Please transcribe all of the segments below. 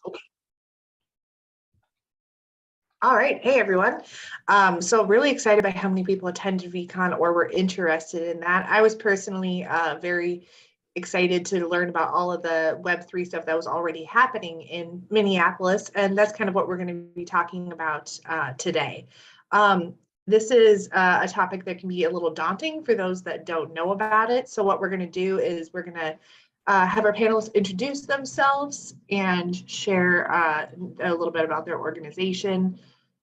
Okay. All right. Hey, everyone. So really excited by how many people attended VCon or were interested in that. I was personally very excited to learn about all of the Web3 stuff that was already happening in Minneapolis. And that's kind of what we're going to be talking about today. This is a topic that can be a little daunting for those that don't know about it. So what we're going to do is we're going to have our panelists introduce themselves and share a little bit about their organization,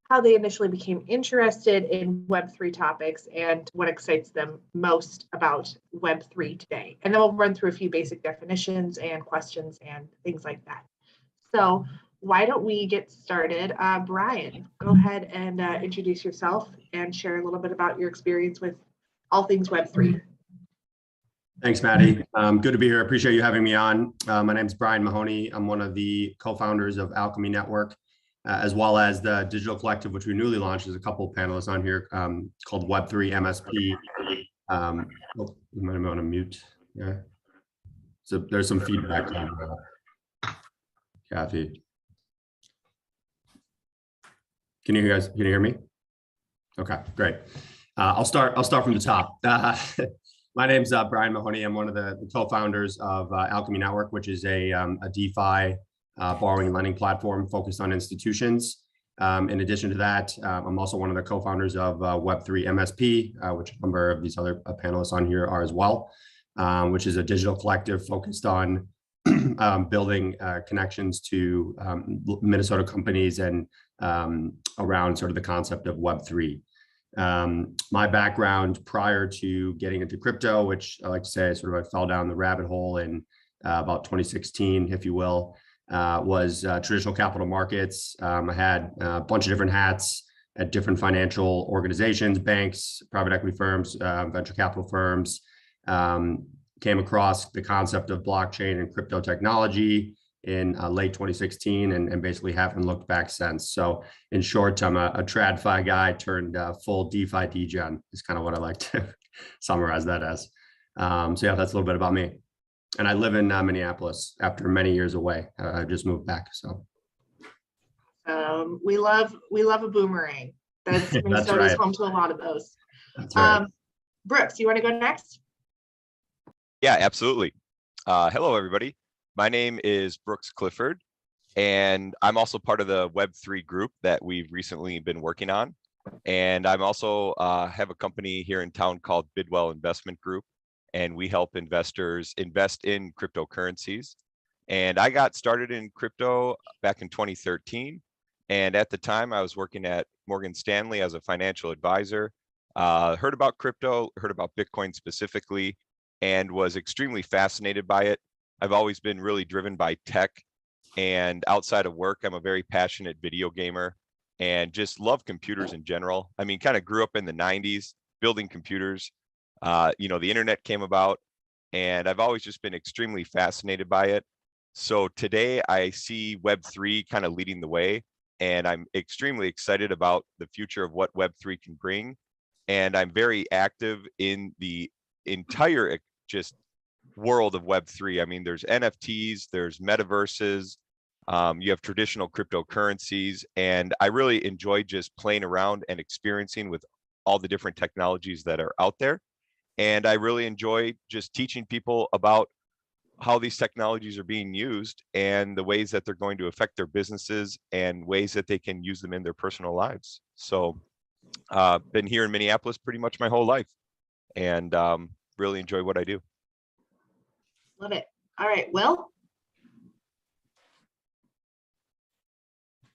how they initially became interested in Web3 topics, and what excites them most about Web3 today. And then we'll run through a few basic definitions and questions and things like that. So why don't we get started? Brian, go ahead and introduce yourself and share a little bit about your experience with all things Web3. Thanks, Maddie. Good to be here. I appreciate you having me on. My name is Brian Mahoney. I'm one of the co-founders of Alchemy Network, as well as the Digital Collective, which we newly launched. There's a couple of panelists on here called Web3 MSP. You might want to mute. Yeah. So there's some feedback on Kathy. Can you hear me? Okay, great. I'll start from the top. My name's Brian Mahoney. I'm one of the co-founders of Alchemy Network, which is a DeFi borrowing and lending platform focused on institutions. In addition to that, I'm also one of the co-founders of Web3 MSP, which a number of these other panelists on here are as well, which is a digital collective focused on building connections to Minnesota companies and around sort of the concept of Web3. My background prior to getting into crypto, which I like to say I fell down the rabbit hole in about 2016, if you will, was traditional capital markets. I had a bunch of different hats at different financial organizations, banks, private equity firms, venture capital firms. Came across the concept of blockchain and crypto technology in late 2016 and basically haven't looked back since. So in short, I'm a TradFi guy turned full DeFi degen is kind of what I like to summarize that as. So yeah, that's a little bit about me. And I live in Minneapolis after many years away. I just moved back, so. We love a boomerang. That's Minnesota's right. Home to a lot of those. That's right. Brooks, you want to go next? Yeah, absolutely. Hello, everybody. My name is Brooks Clifford, and I'm also part of the Web3 group that we've recently been working on. And I'm also have a company here in town called Bidwell Investment Group, and we help investors invest in cryptocurrencies. And I got started in crypto back in 2013. And at the time, I was working at Morgan Stanley as a financial advisor, heard about crypto, heard about Bitcoin specifically, and was extremely fascinated by it. I've always been really driven by tech, and outside of work, I'm a very passionate video gamer and just love computers in general. I mean, kind of grew up in the 90s building computers. The internet came about, and I've always just been extremely fascinated by it. So today I see Web3 kind of leading the way, and I'm extremely excited about the future of what Web3 can bring. And I'm very active in the entire just world of Web3. I mean, there's NFTs, there's metaverses, you have traditional cryptocurrencies, and I really enjoy just playing around and experiencing with all the different technologies that are out there. And I really enjoy just teaching people about how these technologies are being used and the ways that they're going to affect their businesses and ways that they can use them in their personal lives. So been here in Minneapolis pretty much my whole life, and really enjoy what I do. Love it. All right, Will.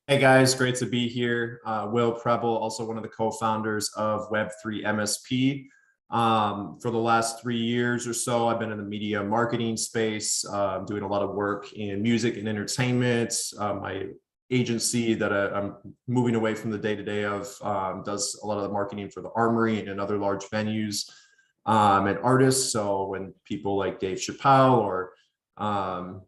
Hey guys, great to be here. Will Preble, also one of the co-founders of Web3 MSP. For the last 3 years or so, I've been in the media marketing space, doing a lot of work in music and entertainment. My agency that I'm moving away from the day-to-day of does a lot of the marketing for the Armory and other large venues and artists. So when people like Dave Chappelle or Kanye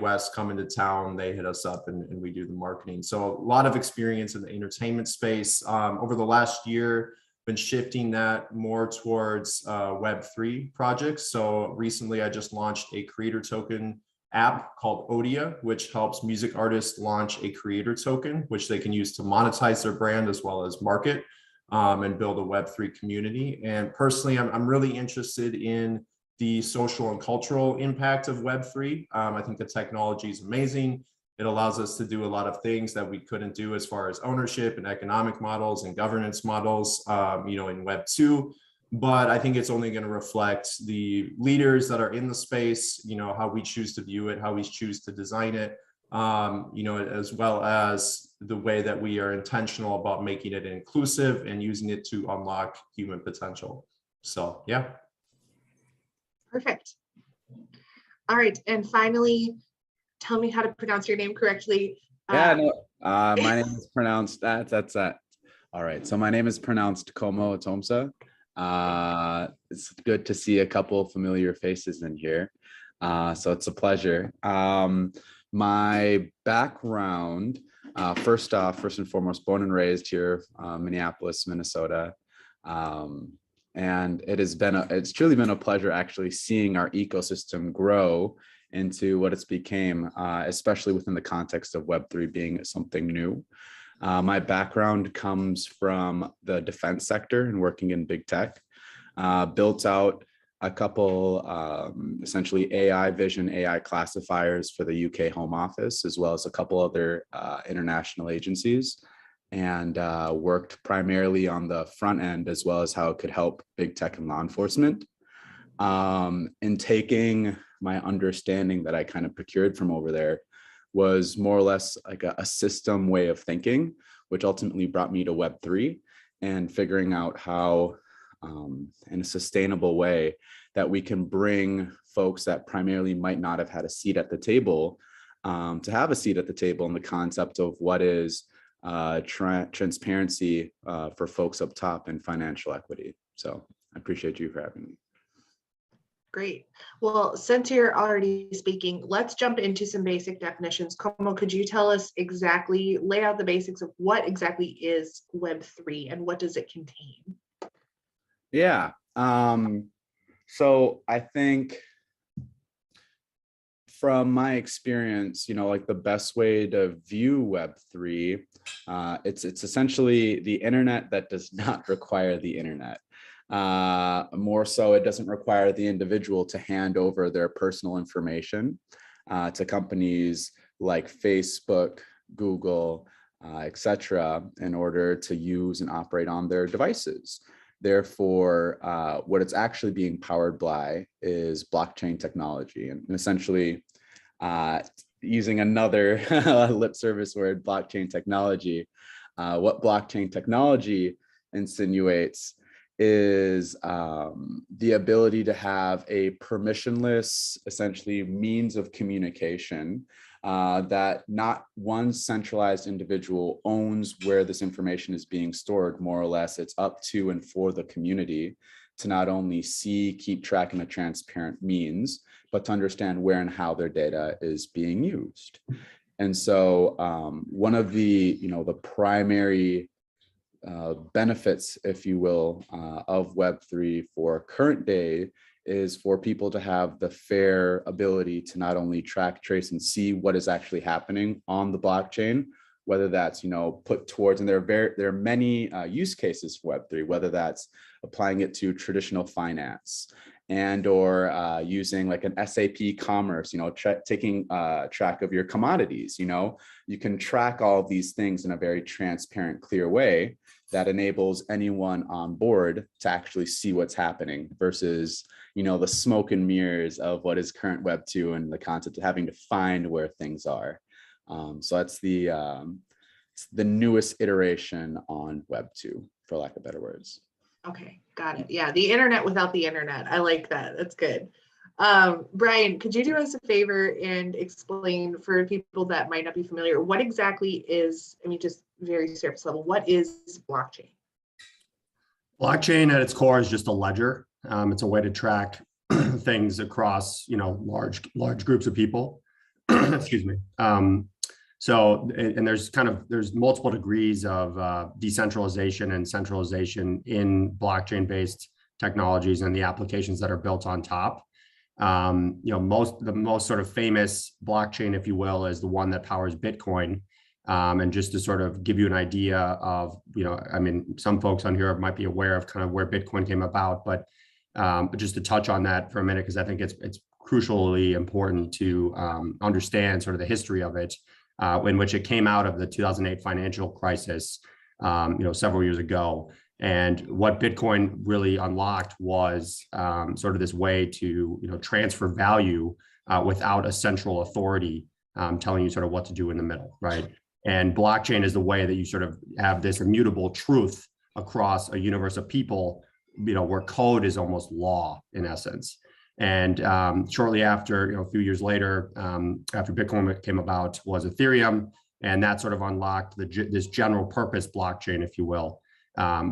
West come into town, they hit us up and we do the marketing. So a lot of experience in the entertainment space. Over the last year, been shifting that more towards Web3 projects. So recently I just launched a creator token app called Odia, which helps music artists launch a creator token, which they can use to monetize their brand as well as market and build a Web3 community. And personally, I'm really interested in the social and cultural impact of Web3. I think the technology is amazing. It allows us to do a lot of things that we couldn't do as far as ownership and economic models and governance models, in Web 2. But I think it's only going to reflect the leaders that are in the space, how we choose to view it, how we choose to design it, as well as the way that we are intentional about making it inclusive and using it to unlock human potential. So, yeah. Perfect. All right. And finally, tell me how to pronounce your name correctly. My name is pronounced that's that. All right. So my name is pronounced Como Atomsa. It's good to see a couple familiar faces in here. So it's a pleasure. My background, first and foremost, born and raised here, Minneapolis, Minnesota. And it's truly been a pleasure actually seeing our ecosystem grow into what it's became, especially within the context of Web3 being something new. My background comes from the defense sector and working in big tech. Built out a couple essentially AI vision, AI classifiers for the UK Home Office, as well as a couple other international agencies, and worked primarily on the front end as well as how it could help big tech and law enforcement. In taking my understanding that I kind of procured from over there was more or less like a system way of thinking, which ultimately brought me to Web3 and figuring out how in a sustainable way that we can bring folks that primarily might not have had a seat at the table to have a seat at the table in the concept of what is transparency for folks up top and financial equity. So I appreciate you for having me. Great. Well, since you're already speaking, let's jump into some basic definitions. Como, could you tell us exactly, lay out the basics of what exactly is Web3 and what does it contain? Yeah. So I think from my experience, like the best way to view Web3, it's essentially the internet that does not require the internet. More so, it doesn't require the individual to hand over their personal information to companies like Facebook, Google, etc., in order to use and operate on their devices. Therefore, what it's actually being powered by is blockchain technology, and essentially using another lip service word, blockchain technology. What blockchain technology insinuates is the ability to have a permissionless, essentially, means of communication that not one centralized individual owns where this information is being stored. More or less, it's up to and for the community to not only see, keep track in a transparent means, but to understand where and how their data is being used. And so one of the primary benefits, if you will, of Web3 for current day is for people to have the fair ability to not only track, trace, and see what is actually happening on the blockchain, whether that's put towards, and there are many use cases for Web3, whether that's applying it to traditional finance and or using like an SAP commerce, taking track of your commodities. You can track all of these things in a very transparent, clear way that enables anyone on board to actually see what's happening versus, the smoke and mirrors of what is current Web 2 and the concept of having to find where things are. So that's the newest iteration on Web 2, for lack of better words. Okay, got it. Yeah, the internet without the internet. I like that. That's good. Brian, could you do us a favor and explain for people that might not be familiar, what exactly is, just very surface level, what is blockchain? Blockchain at its core is just a ledger. It's a way to track things across, large groups of people. Excuse me. So, and there's multiple degrees of decentralization and centralization in blockchain-based technologies and the applications that are built on top. The most sort of famous blockchain, if you will, is the one that powers Bitcoin. And just to sort of give you an idea of, some folks on here might be aware of kind of where Bitcoin came about, but just to touch on that for a minute, because I think it's crucially important to understand sort of the history of it, in which it came out of the 2008 financial crisis, several years ago. And what Bitcoin really unlocked was sort of this way to, transfer value without a central authority telling you sort of what to do in the middle, right? And blockchain is the way that you sort of have this immutable truth across a universe of people, where code is almost law in essence. And shortly after, a few years later, after Bitcoin came about, was Ethereum, and that sort of unlocked this general purpose blockchain, if you will,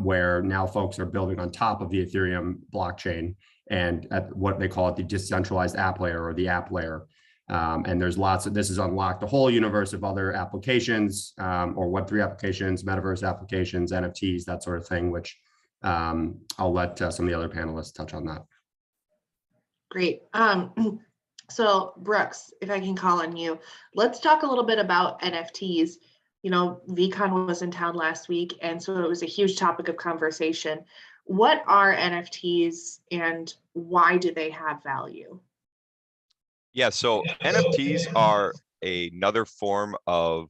where now folks are building on top of the Ethereum blockchain and at what they call it the decentralized app layer or the app layer. And there's this has unlocked a whole universe of other applications or Web3 applications, metaverse applications, NFTs, that sort of thing, which I'll let some of the other panelists touch on that. Great. So Brooks, if I can call on you, let's talk a little bit about NFTs. VCon was in town last week, and so it was a huge topic of conversation. What are NFTs and why do they have value? Yeah, so NFTs are another form of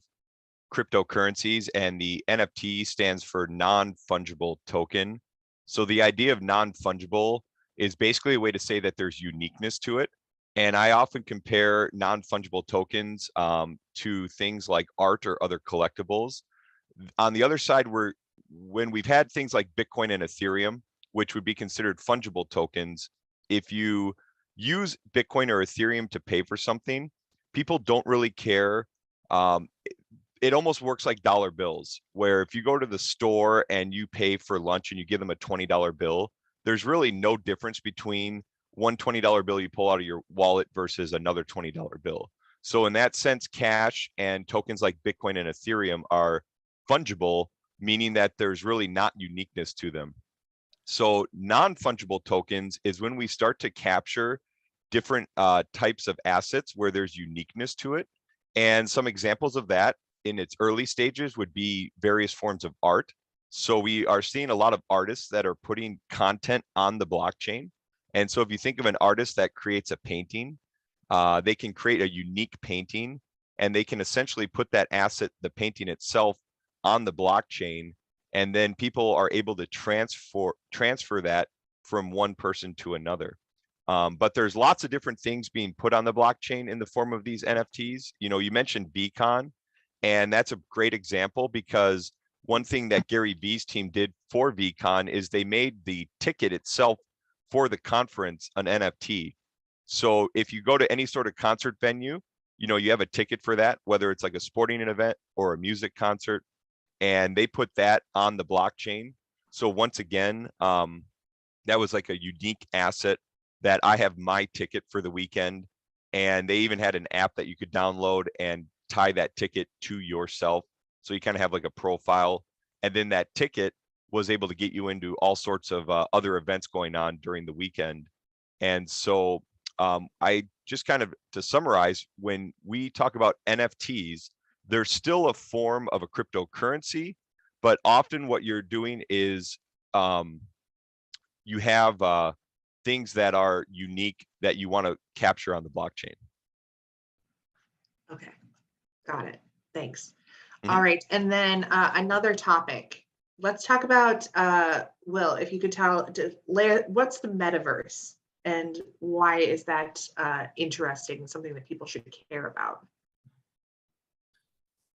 cryptocurrencies, and the NFT stands for non-fungible token. So the idea of non-fungible is basically a way to say that there's uniqueness to it. And I often compare non-fungible tokens to things like art or other collectibles. On the other side, when we've had things like Bitcoin and Ethereum, which would be considered fungible tokens, if you use Bitcoin or Ethereum to pay for something, people don't really care. It almost works like dollar bills, where if you go to the store and you pay for lunch and you give them a $20 bill, there's really no difference between one $20 bill you pull out of your wallet versus another $20 bill. So in that sense, cash and tokens like Bitcoin and Ethereum are fungible, meaning that there's really not uniqueness to them. So non-fungible tokens is when we start to capture different types of assets where there's uniqueness to it. And some examples of that in its early stages would be various forms of art. So we are seeing a lot of artists that are putting content on the blockchain. And so if you think of an artist that creates a painting, they can create a unique painting, and they can essentially put that asset, the painting itself, on the blockchain. And then people are able to transfer that from one person to another. But there's lots of different things being put on the blockchain in the form of these NFTs. You mentioned VCon, and that's a great example, because one thing that Gary Vee's team did for VCon is they made the ticket itself for the conference an NFT. So if you go to any sort of concert venue, you have a ticket for that, whether it's like a sporting event or a music concert, and they put that on the blockchain. So once again, that was like a unique asset that I have my ticket for the weekend. And they even had an app that you could download and tie that ticket to yourself. So you kind of have like a profile, and then that ticket was able to get you into all sorts of other events going on during the weekend. And so I just kind of, to summarize, when we talk about NFTs, they're still a form of a cryptocurrency, but often what you're doing is you have things that are unique that you want to capture on the blockchain. Okay, got it. Thanks. Mhm. All right, and then another topic. Let's talk about, Will, if you could what's the metaverse and why is that interesting, something that people should care about?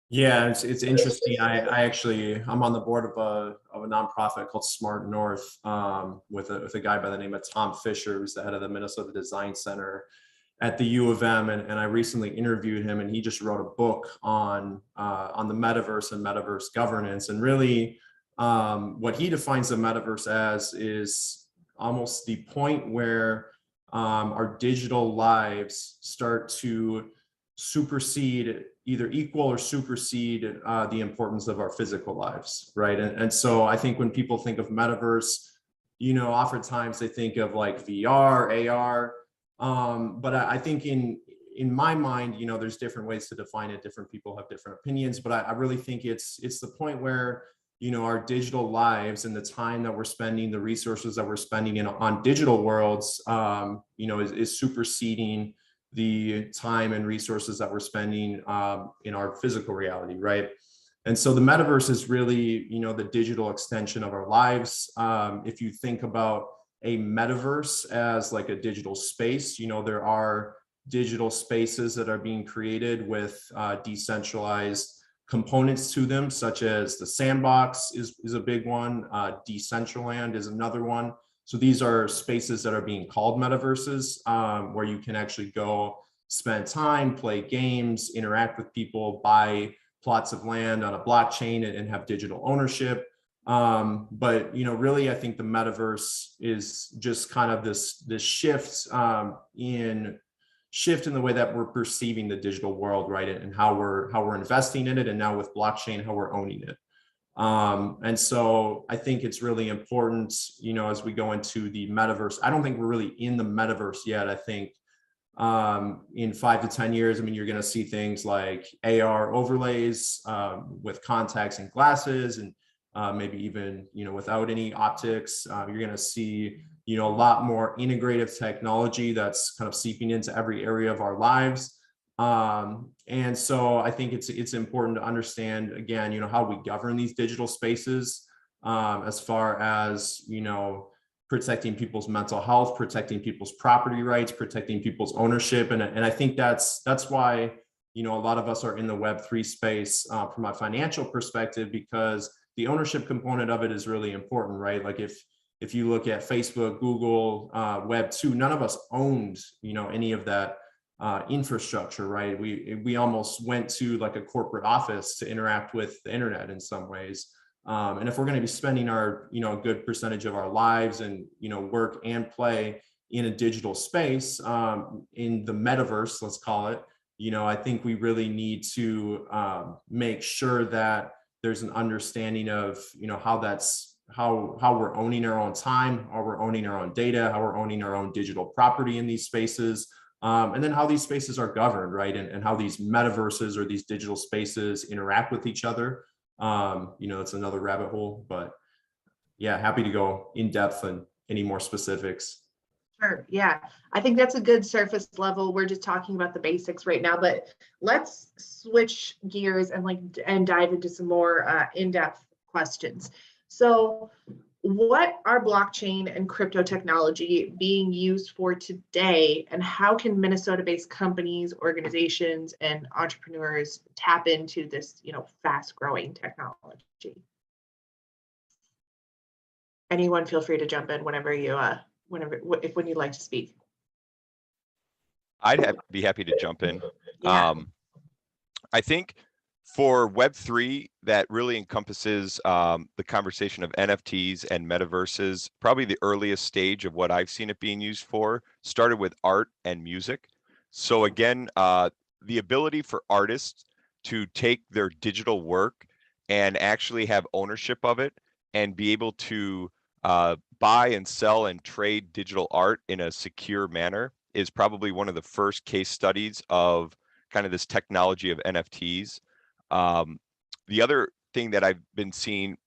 Yeah, it's interesting. I'm on the board of a nonprofit called Smart North with a guy by the name of Tom Fisher, who's the head of the Minnesota Design Center at the U of M, and I recently interviewed him, and he just wrote a book on the metaverse and metaverse governance. And really, what he defines the metaverse as is almost the point where our digital lives start to supersede, either equal or supersede the importance of our physical lives, right? And so I think when people think of metaverse, oftentimes they think of like VR, AR, But I think in my mind, you know, there's different ways to define it. Different people have different opinions, but I really think it's the point where, you know, our digital lives and the time that we're spending, the resources that we're spending on digital worlds, you know, is superseding the time and resources that we're spending in our physical reality, right? And so the metaverse is really, you know, the digital extension of our lives. If you think about a metaverse as like a digital space, you know, there are digital spaces that are being created with decentralized components to them, such as the Sandbox is a big one. Decentraland is another one. So these are spaces that are being called metaverses, where you can actually go spend time, play games, interact with people, buy plots of land on a blockchain and have digital ownership. But you know, really, I think the metaverse is just kind of this shift in the way that we're perceiving the digital world, right? And how we're investing in it, and now with blockchain, how we're owning it. And so I think it's really important, you know, as we go into the metaverse. I don't think we're really in the metaverse yet. I think in 5 to 10 years, I mean, you're going to see things like AR overlays with contacts and glasses, and maybe even, you know, without any optics. You're going to see, you know, a lot more integrative technology that's kind of seeping into every area of our lives. And so I think it's important to understand, again, you know, how we govern these digital spaces, as far as, you know, protecting people's mental health, protecting people's property rights, protecting people's ownership. And I think that's why, you know, a lot of us are in the Web3 space from a financial perspective, because the ownership component of it is really important, right? Like if you look at Facebook, Google, Web2, none of us owned, you know, any of that infrastructure, right? We almost went to like a corporate office to interact with the internet in some ways. And if we're going to be spending our, you know, a good percentage of our lives and, you know, work and play in a digital space, in the metaverse, let's call it, you know, I think we really need to make sure that there's an understanding of, you know, how we're owning our own time, how we're owning our own data, how we're owning our own digital property in these spaces, and then how these spaces are governed, right? And how these metaverses or these digital spaces interact with each other. You know, it's another rabbit hole, but yeah, happy to go in depth on any more specifics. Sure. Yeah, I think that's a good surface level. We're just talking about the basics right now, but let's switch gears and dive into some more in-depth questions. So what are blockchain and crypto technology being used for today, and how can Minnesota-based companies, organizations, and entrepreneurs tap into this, you know, fast-growing technology? Anyone feel free to jump in whenever you when you'd like to speak. I'd be happy to jump in. Yeah. I think for Web3, that really encompasses the conversation of NFTs and metaverses. Probably the earliest stage of what I've seen it being used for started with art and music. So again, the ability for artists to take their digital work and actually have ownership of it and be able to buy and sell and trade digital art in a secure manner is probably one of the first case studies of kind of this technology of NFTs. The other thing that I've been seeing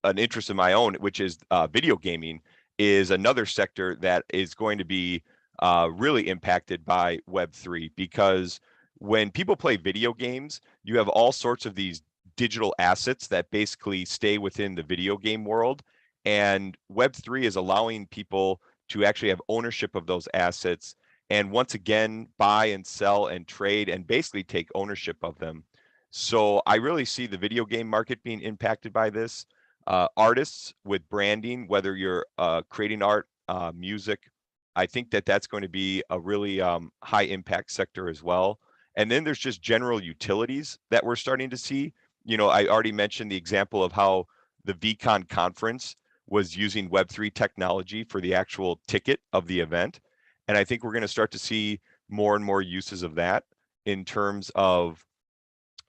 an interest in my own, which is video gaming, is another sector that is going to be really impacted by Web3, because when people play video games, you have all sorts of these digital assets that basically stay within the video game world. And Web3 is allowing people to actually have ownership of those assets and once again buy and sell and trade and basically take ownership of them. So I really see the video game market being impacted by this. Artists with branding, whether you're creating art, music, I think that that's going to be a really high impact sector as well. And then there's just general utilities that we're starting to see. You know, I already mentioned the example of how the VCon conference was using Web3 technology for the actual ticket of the event. And I think we're going to start to see more and more uses of that in terms of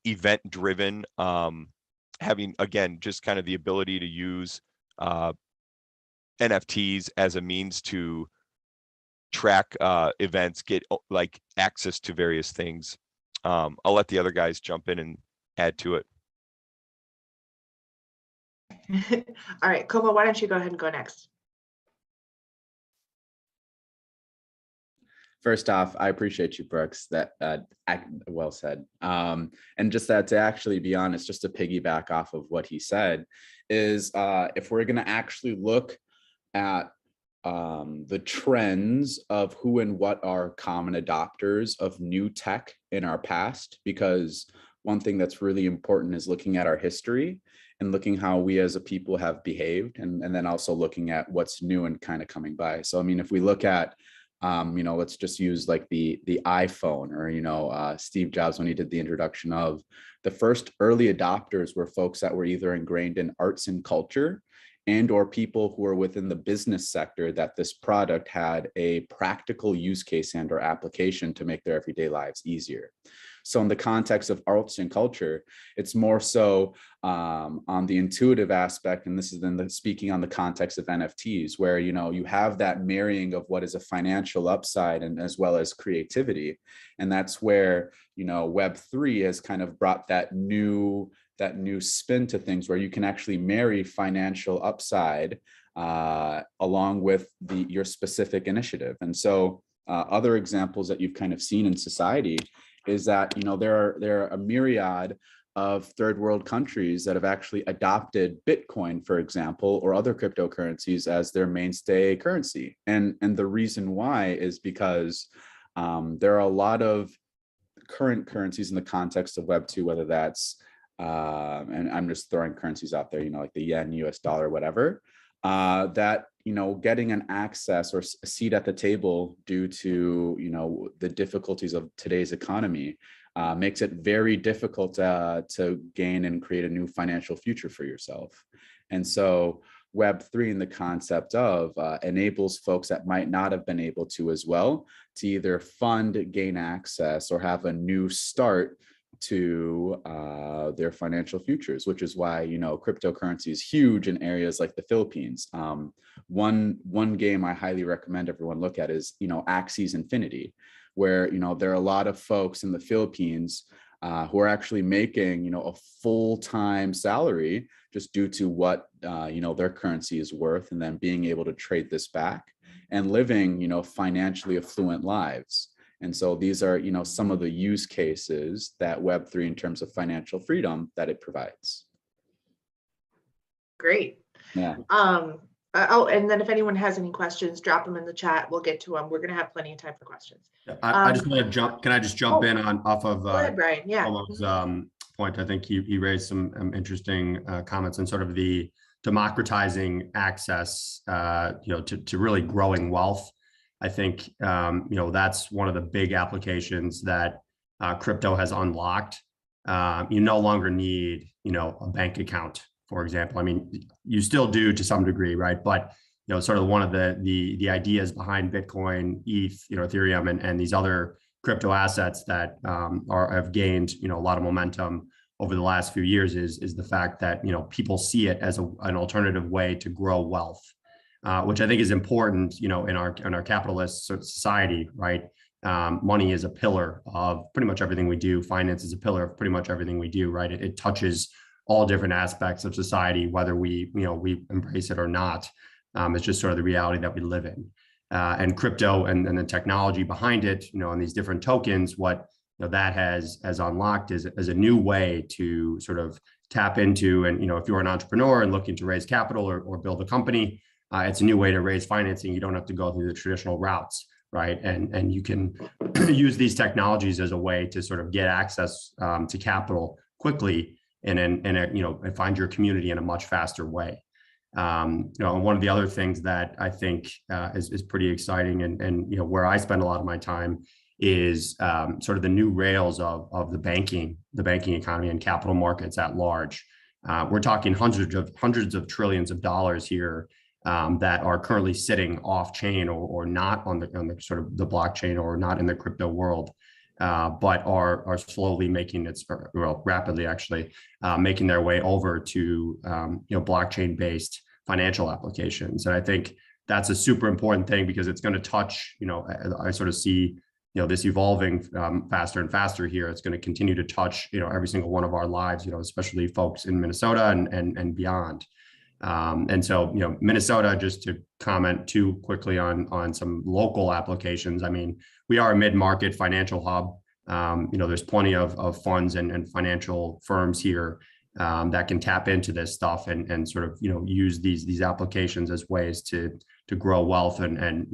event driven, having, again, just kind of the ability to use NFTs as a means to track events, get like access to various things. I'll let the other guys jump in and add to it. All right, Como, why don't you go ahead and go next? First off, I appreciate you, Brooks. That well said. And just that, to actually be honest, just to piggyback off of what he said, is if we're going to actually look at the trends of who and what are common adopters of new tech in our past, because one thing that's really important is looking at our history and looking how we as a people have behaved, and then also looking at what's new and kind of coming by. So, I mean, if we look at let's just use like the iPhone, or, Steve Jobs, when he did the introduction of, the first early adopters were folks that were either ingrained in arts and culture and or people who are within the business sector, that this product had a practical use case and or application to make their everyday lives easier. So in the context of arts and culture, it's more so on the intuitive aspect, and this is then speaking on the context of NFTs, where you have that marrying of what is a financial upside and as well as creativity, and that's where Web3 has kind of brought that new spin to things, where you can actually marry financial upside along with your specific initiative. And so other examples that you've kind of seen in society is that there are a myriad of third world countries that have actually adopted Bitcoin, for example, or other cryptocurrencies as their mainstay currency. And the reason why is because there are a lot of current currencies in the context of Web2, whether that's and I'm just throwing currencies out there, like the yen, US dollar, whatever, that getting an access or a seat at the table due to the difficulties of today's economy makes it very difficult to gain and create a new financial future for yourself. And so Web3, in the concept of enables folks that might not have been able to as well to either fund, gain access, or have a new start to their financial futures, which is why cryptocurrency is huge in areas like the Philippines. One game I highly recommend everyone look at is Axie Infinity, where there are a lot of folks in the Philippines who are actually making a full-time salary just due to what their currency is worth, and then being able to trade this back and living financially affluent lives. And so these are, some of the use cases that Web3, in terms of financial freedom, that it provides. Great. Yeah. And then if anyone has any questions, drop them in the chat. We'll get to them. We're going to have plenty of time for questions. I just want to jump. Can I just jump in off of Go ahead, Brian. Yeah. Tomo's point? I think he raised some interesting comments on sort of the democratizing access, to really growing wealth. I think, that's one of the big applications that crypto has unlocked. You no longer need, a bank account, for example. I mean, you still do to some degree, right? But, sort of one of the ideas behind Bitcoin, ETH, Ethereum, and these other crypto assets that have gained, a lot of momentum over the last few years is the fact that, people see it as an alternative way to grow wealth. Which I think is important, in our capitalist society, right? Money is a pillar of pretty much everything we do. Finance is a pillar of pretty much everything we do, right? It touches all different aspects of society, whether we embrace it or not. It's just sort of the reality that we live in. And crypto and the technology behind it, and these different tokens, what that has unlocked is a new way to sort of tap into. And if you're an entrepreneur and looking to raise capital or build a company, it's a new way to raise financing. You don't have to go through the traditional routes, right? And you can use these technologies as a way to sort of get access to capital quickly and find your community in a much faster way. And one of the other things that I think is pretty exciting and where I spend a lot of my time is sort of the new rails of the banking economy and capital markets at large. We're talking hundreds of trillions of dollars here that are currently sitting off chain or not on the sort of the blockchain or not in the crypto world, but are slowly rapidly actually making their way over to blockchain based financial applications. And I think that's a super important thing because it's going to touch, I sort of see, this evolving faster and faster here. It's going to continue to touch, every single one of our lives, especially folks in Minnesota and beyond. And so, Minnesota, just to comment too quickly on some local applications. I mean, we are a mid-market financial hub. There's plenty of funds and financial firms here that can tap into this stuff and sort of, use these applications as ways to grow wealth and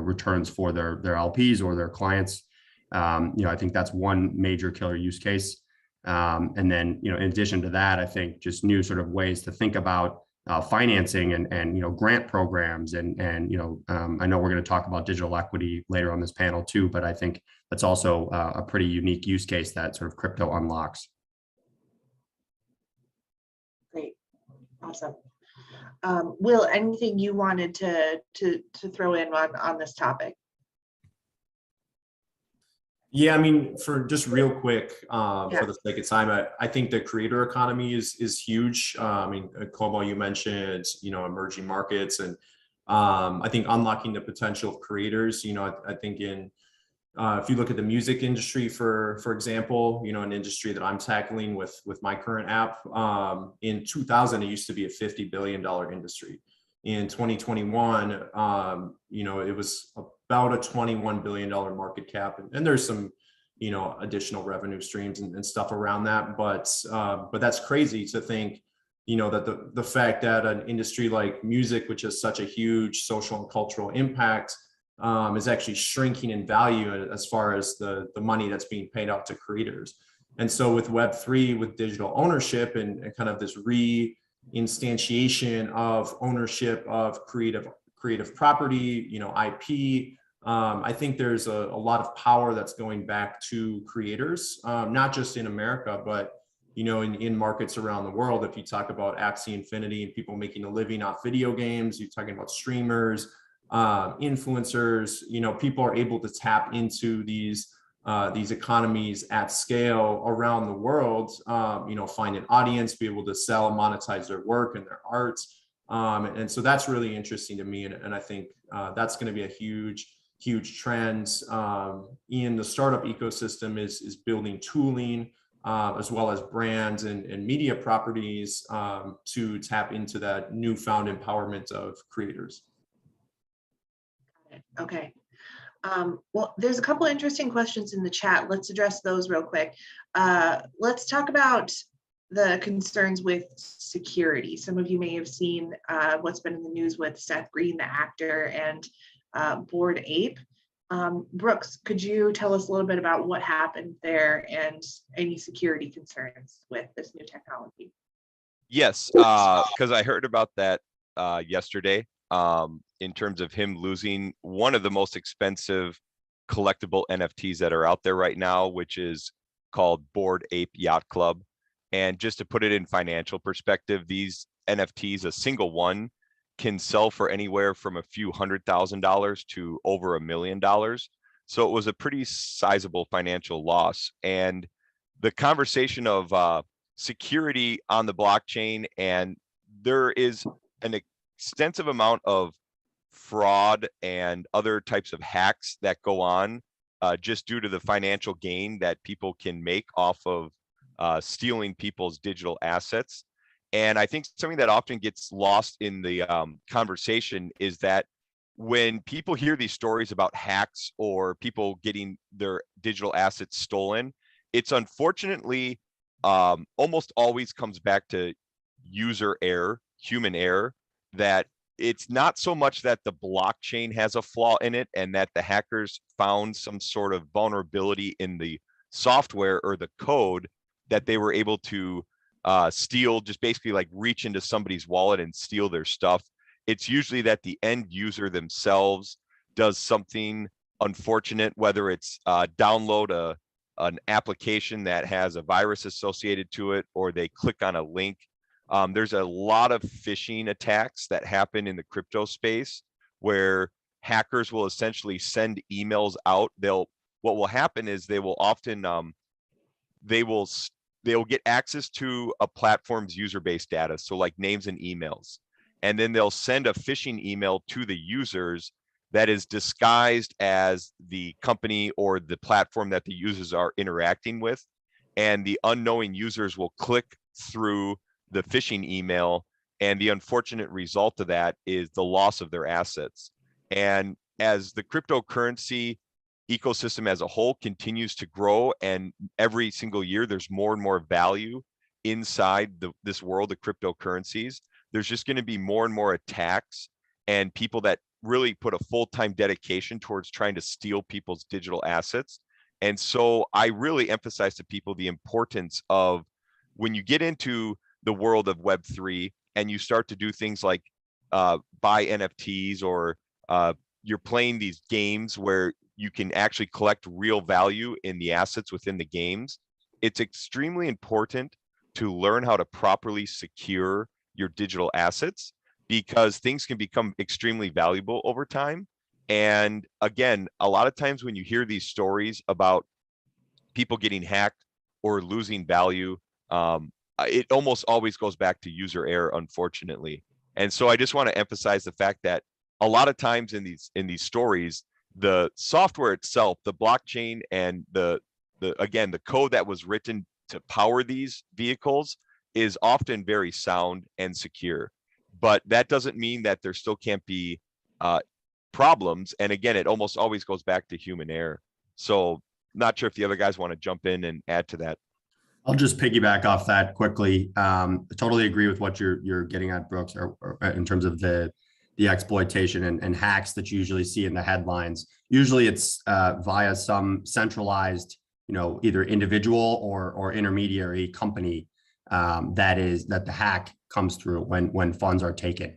returns for their LPs or their clients. I think that's one major killer use case. And then, in addition to that, I think just new sort of ways to think about financing and grant programs and I know we're going to talk about digital equity later on this panel too, but I think that's also a pretty unique use case that sort of crypto unlocks. Great, awesome. Will, anything you wanted to throw in on this topic? Yeah, I mean, for just real quick, for the sake of time, I think the creator economy is huge. I mean, Kobo, you mentioned, emerging markets, and I think unlocking the potential of creators. I think if you look at the music industry, for example, an industry that I'm tackling with my current app, in 2000, it used to be a $50 billion industry. In 2021, it was about a $21 billion market cap, and there's some, additional revenue streams and stuff around that. But that's crazy to think, that the fact that an industry like music, which has such a huge social and cultural impact, is actually shrinking in value as far as the money that's being paid out to creators. And so with Web3, with digital ownership and kind of this instantiation of ownership of creative property, IP. I think there's a lot of power that's going back to creators, not just in America, but in markets around the world. If you talk about Axie Infinity and people making a living off video games, you're talking about streamers, influencers. People are able to tap into these economies at scale around the world, find an audience, be able to sell and monetize their work and their art. And so that's really interesting to me. And I think that's going to be a huge trend in the startup ecosystem is building tooling, as well as brands and media properties to tap into that newfound empowerment of creators. Okay. Well, there's a couple interesting questions in the chat. Let's address those real quick. Let's talk about the concerns with security. Some of you may have seen what's been in the news with Seth Green, the actor, and Bored Ape. Brooks, could you tell us a little bit about what happened there and any security concerns with this new technology? Yes, because I heard about that yesterday. In terms of him losing one of the most expensive collectible NFTs that are out there right now, which is called Bored Ape Yacht Club. And just to put it in financial perspective, these NFTs, a single one, can sell for anywhere from a few $100,000 to over $1 million. So it was a pretty sizable financial loss. And the conversation of security on the blockchain, and there is an extensive amount of fraud and other types of hacks that go on just due to the financial gain that people can make off of stealing people's digital assets. And I think something that often gets lost in the conversation is that when people hear these stories about hacks or people getting their digital assets stolen, it's unfortunately almost always comes back to user error, human error, that it's not so much that the blockchain has a flaw in it and that the hackers found some sort of vulnerability in the software or the code that they were able to steal, just basically like reach into somebody's wallet and steal their stuff. It's usually that the end user themselves does something unfortunate, whether it's download an application that has a virus associated to it, or they click on a link. There's a lot of phishing attacks that happen in the crypto space where hackers will essentially send emails out. What will happen is they will often they'll get access to a platform's user base data, so like names and emails, and then they'll send a phishing email to the users that is disguised as the company or the platform that the users are interacting with. And the unknowing users will click through the phishing email. And the unfortunate result of that is the loss of their assets. And as the cryptocurrency ecosystem as a whole continues to grow, and every single year there's more and more value inside this world of cryptocurrencies, there's just going to be more and more attacks and people that really put a full-time dedication towards trying to steal people's digital assets. And so I really emphasize to people the importance of, when you get into the world of Web3 and you start to do things like buy NFTs, or you're playing these games where you can actually collect real value in the assets within the games, it's extremely important to learn how to properly secure your digital assets, because things can become extremely valuable over time. And again, a lot of times when you hear these stories about people getting hacked or losing value, it almost always goes back to user error, unfortunately. And so I just want to emphasize the fact that a lot of times in these stories, the software itself, the blockchain, and the code that was written to power these vehicles is often very sound and secure. But that doesn't mean that there still can't be problems. And again, it almost always goes back to human error. So not sure if the other guys want to jump in and add to that. I'll just piggyback off that quickly. I totally agree with what you're getting at, Brooks, or in terms of the exploitation and hacks that you usually see in the headlines. Usually it's via some centralized, either individual or intermediary company that the hack comes through when funds are taken.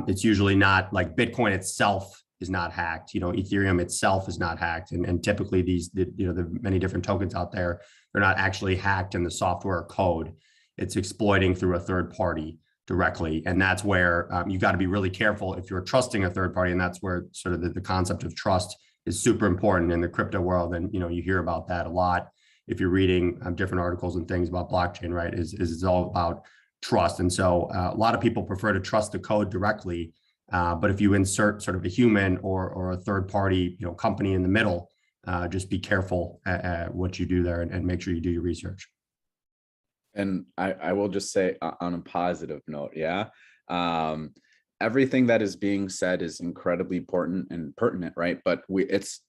It's usually not like Bitcoin itself is not hacked. Ethereum itself is not hacked, and typically the many different tokens out there, they're not actually hacked in the software code. It's exploiting through a third party directly, and that's where you got to be really careful if you're trusting a third party, and that's where sort of the concept of trust is super important in the crypto world. And you hear about that a lot if you're reading different articles and things about blockchain, right? Is all about trust. And so a lot of people prefer to trust the code directly, but if you insert sort of a human or a third party company in the middle, just be careful at what you do there, and make sure you do your research. And I will just say on a positive note, everything that is being said is incredibly important and pertinent, right? But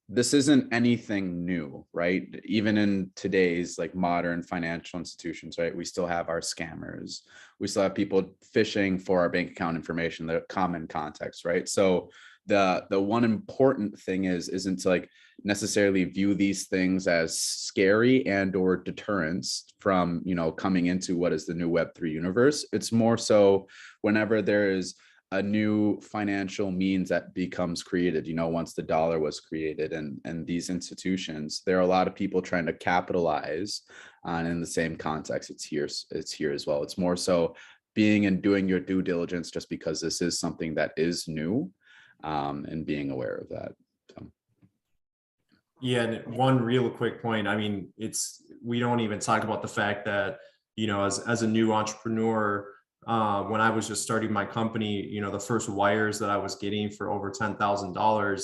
this isn't anything new, right? Even in today's like modern financial institutions, right? We still have our scammers. We still have people phishing for our bank account information, the common context, right? So the one important thing isn't to like necessarily view these things as scary and or deterrence from coming into what is the new Web3 universe. It's more so whenever there is a new financial means that becomes created, once the dollar was created, and these institutions, there are a lot of people trying to capitalize on. In the same context, it's here as well. It's more so being and doing your due diligence, just because this is something that is new, and being aware of that. So. Yeah, and one real quick point. I mean, we don't even talk about the fact that as a new entrepreneur, when I was just starting my company, the first wires that I was getting for over $10,000,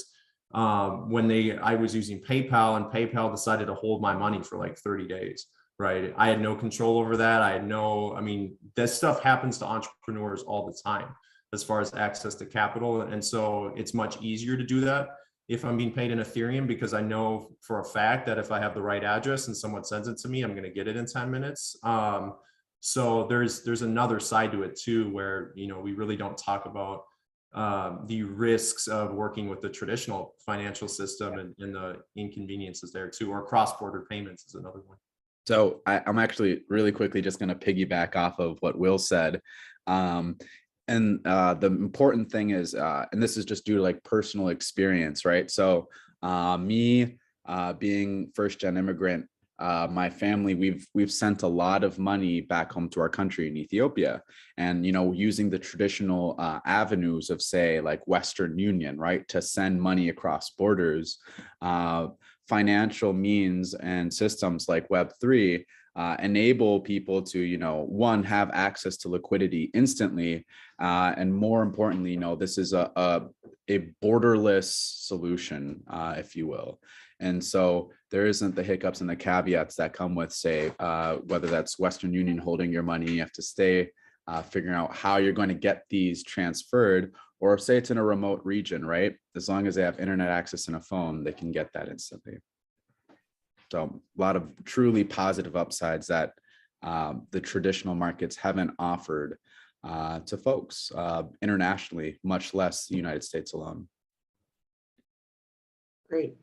I was using PayPal, and PayPal decided to hold my money for like 30 days, right? I had no control over that. This stuff happens to entrepreneurs all the time as far as access to capital. And so it's much easier to do that if I'm being paid in Ethereum, because I know for a fact that if I have the right address and someone sends it to me, I'm going to get it in 10 minutes. So there's another side to it too, where we really don't talk about the risks of working with the traditional financial system, and the inconveniences there too, or cross-border payments is another one. So I'm actually really quickly just going to piggyback off of what Will said. And the important thing is, and this is just due to like personal experience, right? So me being first-gen immigrant, my family, we've sent a lot of money back home to our country in Ethiopia, and using the traditional avenues of, say, like Western Union, right, to send money across borders. Financial means and systems like Web3 enable people to, one, have access to liquidity instantly. And more importantly, this is a borderless solution, if you will. And so there isn't the hiccups and the caveats that come with, say, whether that's Western Union holding your money, you have to stay figuring out how you're going to get these transferred, or say it's in a remote region, right? As long as they have internet access and a phone, they can get that instantly. So a lot of truly positive upsides that the traditional markets haven't offered to folks internationally, much less the United States alone. Great.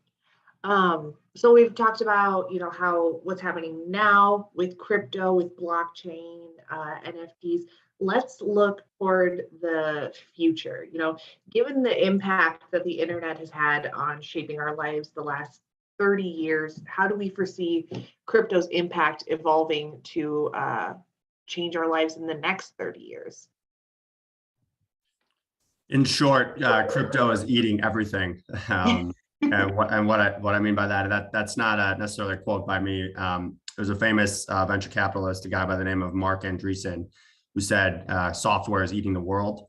So we've talked about, how what's happening now with crypto, with blockchain, NFTs. Let's look toward the future. Given the impact that the internet has had on shaping our lives the last 30 years, how do we foresee crypto's impact evolving to change our lives in the next 30 years? In short, crypto is eating everything. And what I mean by that's not necessarily a quote by me. There's a famous venture capitalist, a guy by the name of Mark Andreessen, who said software is eating the world.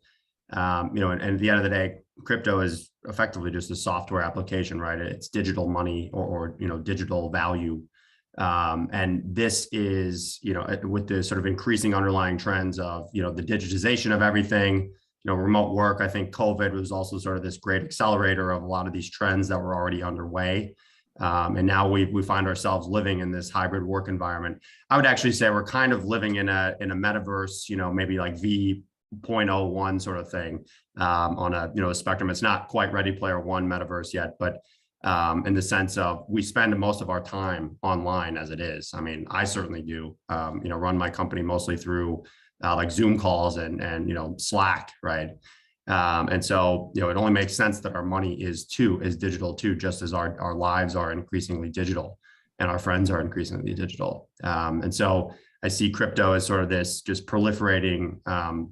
And at the end of the day, crypto is effectively just a software application, right? It's digital money or digital value. And this is, with the sort of increasing underlying trends of, the digitization of everything, remote work. I think COVID was also sort of this great accelerator of a lot of these trends that were already underway. And now we find ourselves living in this hybrid work environment. I would actually say we're kind of living in a metaverse, maybe like V.01 sort of thing on a spectrum. It's not quite Ready Player One metaverse yet, but in the sense of we spend most of our time online as it is. I mean, I certainly do. Run my company mostly through like Zoom calls and Slack, right? And so it only makes sense that our money is digital too, just as our lives are increasingly digital and our friends are increasingly digital. And so I see crypto as sort of this just proliferating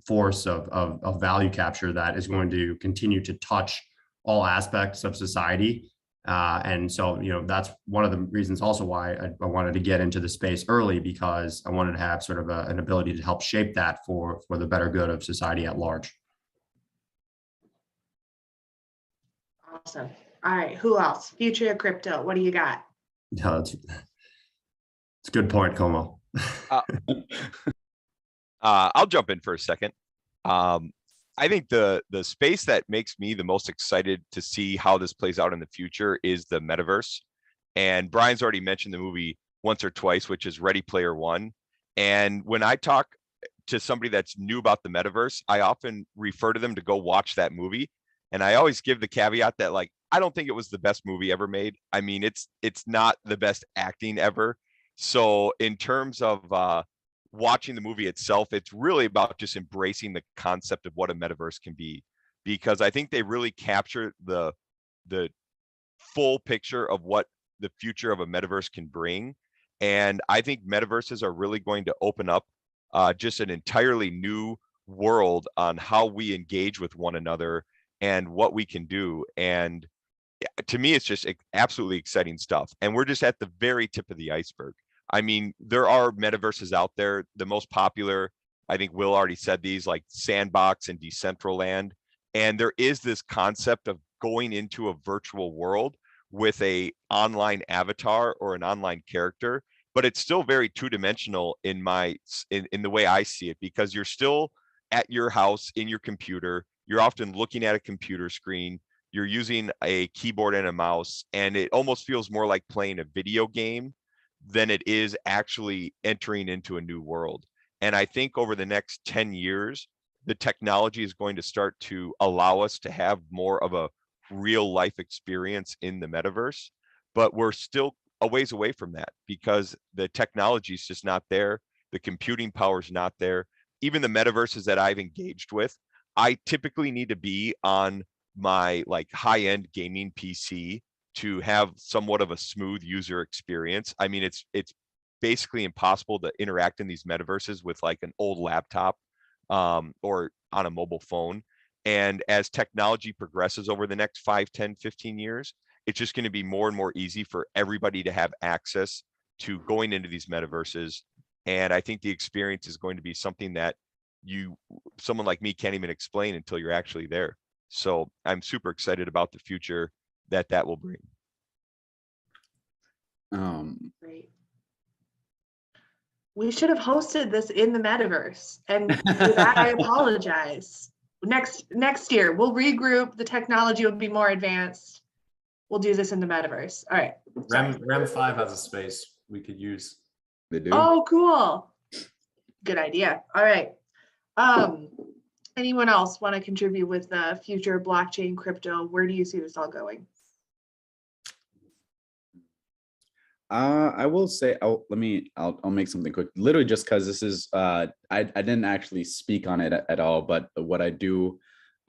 force of value capture that is going to continue to touch all aspects of society. And so, that's one of the reasons also why I wanted to get into the space early, because I wanted to have sort of an ability to help shape that for the better good of society at large. Awesome. All right. Who else? Future of crypto. What do you got? Yeah, it's a good point, Como. I'll jump in for a second. I think the space that makes me the most excited to see how this plays out in the future is the metaverse. And Brian's already mentioned the movie once or twice, which is Ready Player One. And when I talk to somebody that's new about the metaverse, I often refer to them to go watch that movie. And I always give the caveat that, like, I don't think it was the best movie ever made. I mean, it's not the best acting ever. So in terms of watching the movie itself, it's really about just embracing the concept of what a metaverse can be, because I think they really capture the full picture of what the future of a metaverse can bring. And I think metaverses are really going to open up just an entirely new world on how we engage with one another and what we can do. And to me, it's just absolutely exciting stuff. And we're just at the very tip of the iceberg. I mean, there are metaverses out there. The most popular, I think Will already said these, like Sandbox and Decentraland. And there is this concept of going into a virtual world with a online avatar or an online character, but it's still very two-dimensional in the way I see it, because you're still at your house in your computer. You're often looking at a computer screen. You're using a keyboard and a mouse, and it almost feels more like playing a video game than it is actually entering into a new world. And I think over the next 10 years, the technology is going to start to allow us to have more of a real life experience in the metaverse, but we're still a ways away from that because the technology is just not there. The computing power is not there. Even the metaverses that I've engaged with, I typically need to be on my like high-end gaming PC to have somewhat of a smooth user experience. I mean, it's basically impossible to interact in these metaverses with like an old laptop or on a mobile phone. And as technology progresses over the next 5, 10, 15 years, it's just going to be more and more easy for everybody to have access to going into these metaverses. And I think the experience is going to be something that someone like me can't even explain until you're actually there. So I'm super excited about the future that will bring. Great. We should have hosted this in the metaverse, and for that I apologize. Next year we'll regroup. The technology will be more advanced. We'll do this in the metaverse. All right. Ram 5 has a space we could use. They do. Oh, cool. Good idea. All right. Anyone else want to contribute with the future blockchain, crypto? Where do you see this all going? I will say, I'll make something quick, literally just because this is, I didn't actually speak on it at all, but what I do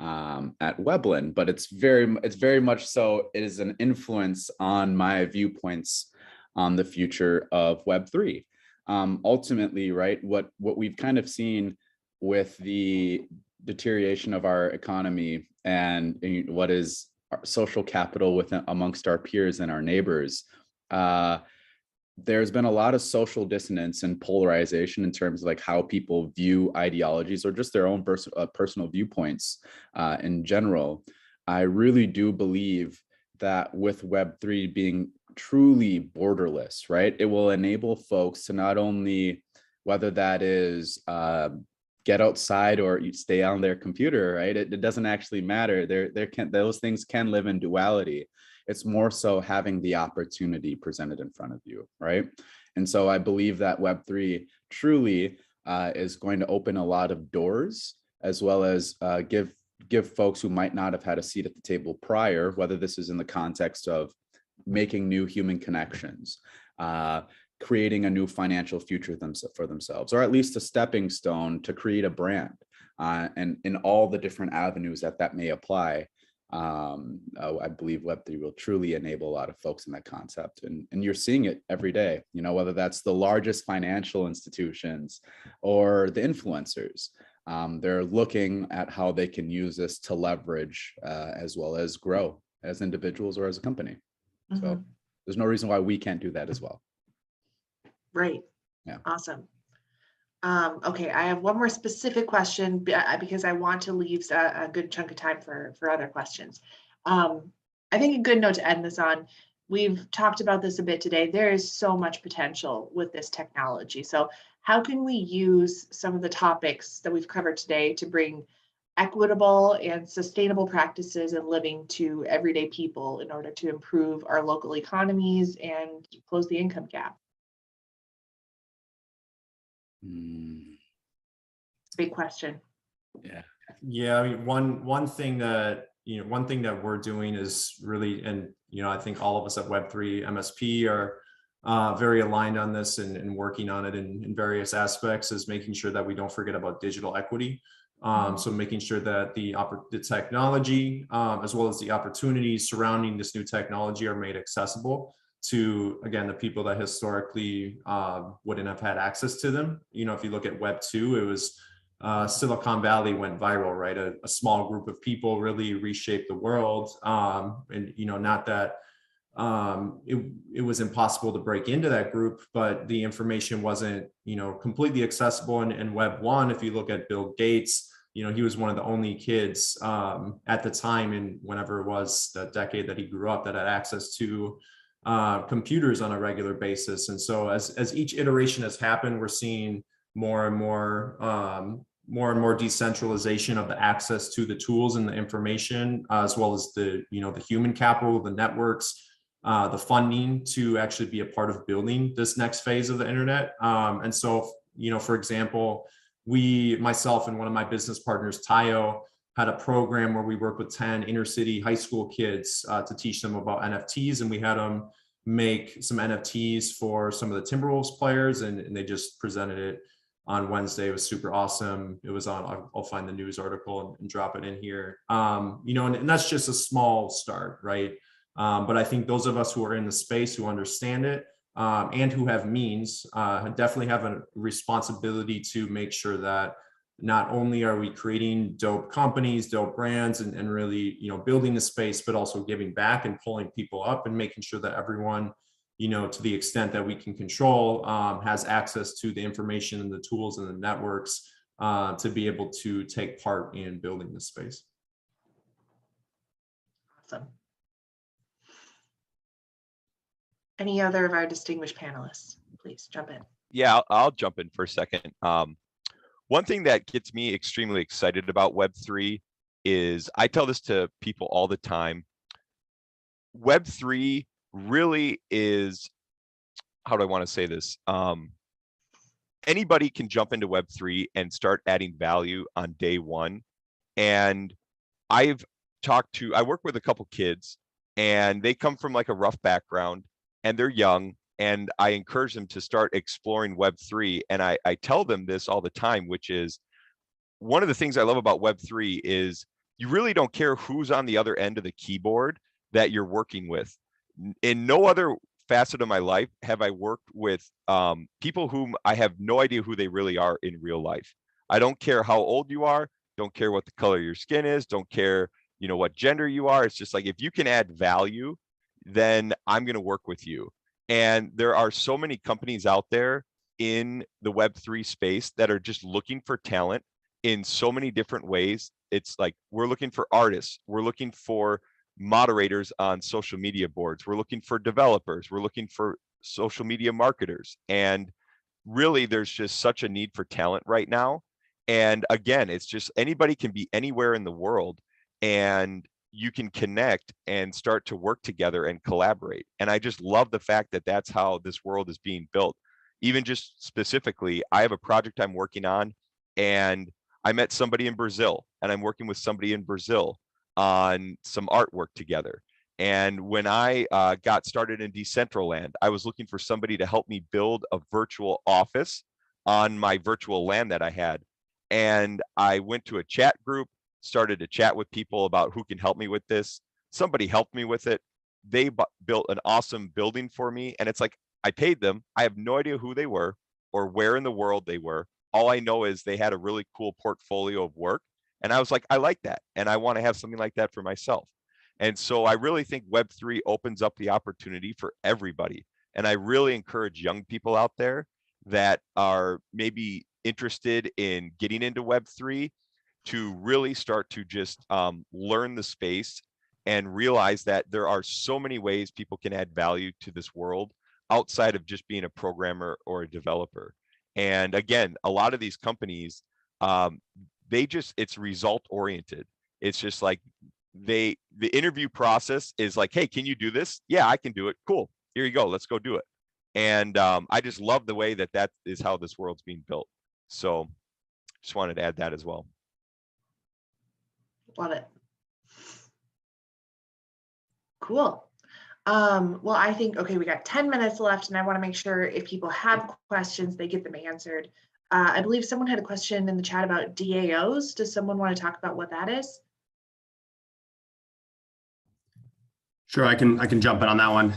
at Webland, but it's very much so, it is an influence on my viewpoints on the future of Web3. Ultimately, right, what we've kind of seen with the deterioration of our economy and what is our social capital within amongst our peers and our neighbors, there's been a lot of social dissonance and polarization in terms of like how people view ideologies or just their own personal viewpoints in general. I really do believe that with Web3 being truly borderless, right, it will enable folks to not only, whether that is get outside or you stay on their computer, right, it doesn't actually matter. Those things can live in duality. It's more so having the opportunity presented in front of you, right? And so I believe that Web3 truly is going to open a lot of doors, as well as give folks who might not have had a seat at the table prior, whether this is in the context of making new human connections, creating a new financial future for themselves, or at least a stepping stone to create a brand, and in all the different avenues that may apply. I believe Web3 will truly enable a lot of folks in that concept, and you're seeing it every day, you know, whether that's the largest financial institutions or the influencers. They're looking at how they can use this to leverage as well as grow as individuals or as a company. So there's no reason why we can't do that as well. Right. Yeah. Awesome. Okay, I have one more specific question because I want to leave a good chunk of time for other questions. I think a good note to end this on, we've talked about this a bit today. There is so much potential with this technology. So how can we use some of the topics that we've covered today to bring equitable and sustainable practices and living to everyday people in order to improve our local economies and close the income gap? Big question. Yeah, I mean, one thing that we're doing is really, and I think all of us at Web3 MSP are very aligned on this and working on it in various aspects, is making sure that we don't forget about digital equity. So making sure that the technology as well as the opportunities surrounding this new technology are made accessible to, again, the people that historically wouldn't have had access to them. If you look at Web 2, it was Silicon Valley went viral, right? A small group of people really reshaped the world. And not that it was impossible to break into that group, but the information wasn't completely accessible. And Web 1, if you look at Bill Gates, he was one of the only kids at the time, and whenever it was, the decade that he grew up, that had access to computers on a regular basis. And so as each iteration has happened, we're seeing more and more decentralization of the access to the tools and the information, as well as the human capital, the networks, the funding to actually be a part of building this next phase of the internet. And so, for example, myself and one of my business partners, Tayo, had a program where we worked with 10 inner city high school kids to teach them about NFTs, and we had them make some NFTs for some of the Timberwolves players, and they just presented it on Wednesday. It was super awesome. It was on, I'll find the news article and drop it in here. And that's just a small start, right? But I think those of us who are in the space, who understand it, and who have means, definitely have a responsibility to make sure that not only are we creating dope companies, dope brands, and really, building the space, but also giving back and pulling people up and making sure that everyone, to the extent that we can control, has access to the information and the tools and the networks to be able to take part in building this space. Awesome. Any other of our distinguished panelists, please jump in. Yeah, I'll jump in for a second. One thing that gets me extremely excited about Web3 is, I tell this to people all the time, Web3 really is, how do I want to say this? Anybody can jump into Web3 and start adding value on day one. And I work with a couple kids, and they come from like a rough background, and they're young, and I encourage them to start exploring Web3. And I tell them this all the time, which is, one of the things I love about Web3 is you really don't care who's on the other end of the keyboard that you're working with. In no other facet of my life have I worked with people whom I have no idea who they really are in real life. I don't care how old you are, don't care what the color of your skin is, don't care, what gender you are. It's just like, if you can add value, then I'm going to work with you. And there are so many companies out there in the Web3 space that are just looking for talent in so many different ways. It's like, we're looking for artists, we're looking for moderators on social media boards, we're looking for developers, we're looking for social media marketers. And really, there's just such a need for talent right now. And again, it's just, anybody can be anywhere in the world, and you can connect and start to work together and collaborate. And I just love the fact that that's how this world is being built. Even just specifically, I have a project I'm working on, and I met somebody in Brazil, and I'm working with somebody in Brazil on some artwork together. And when I got started in Decentraland, I was looking for somebody to help me build a virtual office on my virtual land that I had. And I went to a chat group, started to chat with people about who can help me with this. Somebody helped me with it. They built an awesome building for me. And it's like, I paid them. I have no idea who they were or where in the world they were. All I know is they had a really cool portfolio of work. And I was like, I like that. And I want to have something like that for myself. And so I really think Web3 opens up the opportunity for everybody. And I really encourage young people out there that are maybe interested in getting into Web3 to really start to just learn the space and realize that there are so many ways people can add value to this world outside of just being a programmer or a developer. And again, a lot of these companies, it's result oriented. It's just like the interview process is like, hey, can you do this? Yeah, I can do it. Cool. Here you go. Let's go do it. And I just love the way that is how this world's being built. So just wanted to add that as well. Love it. Cool. Well, I think, okay, we got 10 minutes left, and I want to make sure if people have questions, they get them answered. I believe someone had a question in the chat about DAOs. Does someone want to talk about what that is? Sure, I can jump in on that one.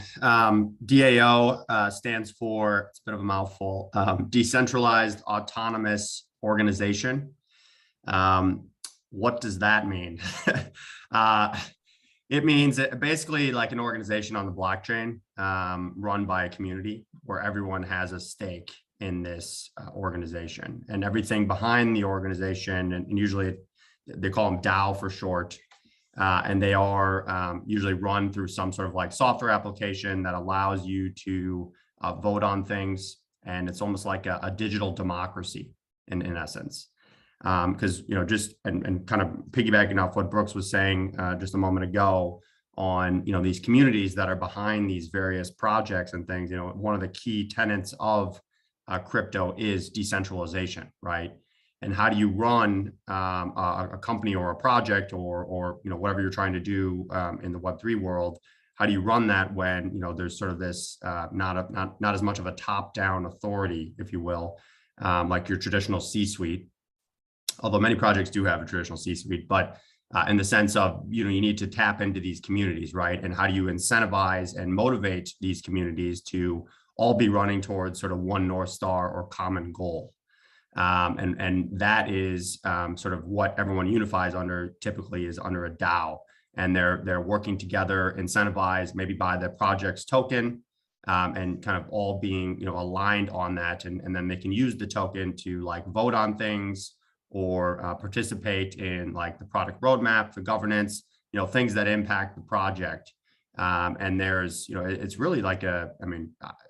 DAO stands for, it's a bit of a mouthful, Decentralized Autonomous Organization. What does that mean? It means basically like an organization on the blockchain run by a community where everyone has a stake in this organization, and everything behind the organization, and usually they call them DAO for short, and they are usually run through some sort of like software application that allows you to vote on things, and it's almost like a digital democracy in essence. Because just and kind of piggybacking off what Brooks was saying just a moment ago on these communities that are behind these various projects and things. One of the key tenets of crypto is decentralization, right? And how do you run a company or a project or whatever you're trying to do in the Web3 world? How do you run that when there's sort of this not as much of a top-down authority, if you will, like your traditional C-suite? Although many projects do have a traditional C-suite, but in the sense of, you need to tap into these communities, right? And how do you incentivize and motivate these communities to all be running towards sort of one North Star or common goal? And that is sort of what everyone unifies under, typically is under a DAO. And they're working together, incentivized maybe by the project's token, and kind of all being, aligned on that. And then they can use the token to like vote on things or participate in like the product roadmap, the governance, things that impact the project. And there's, it's really like it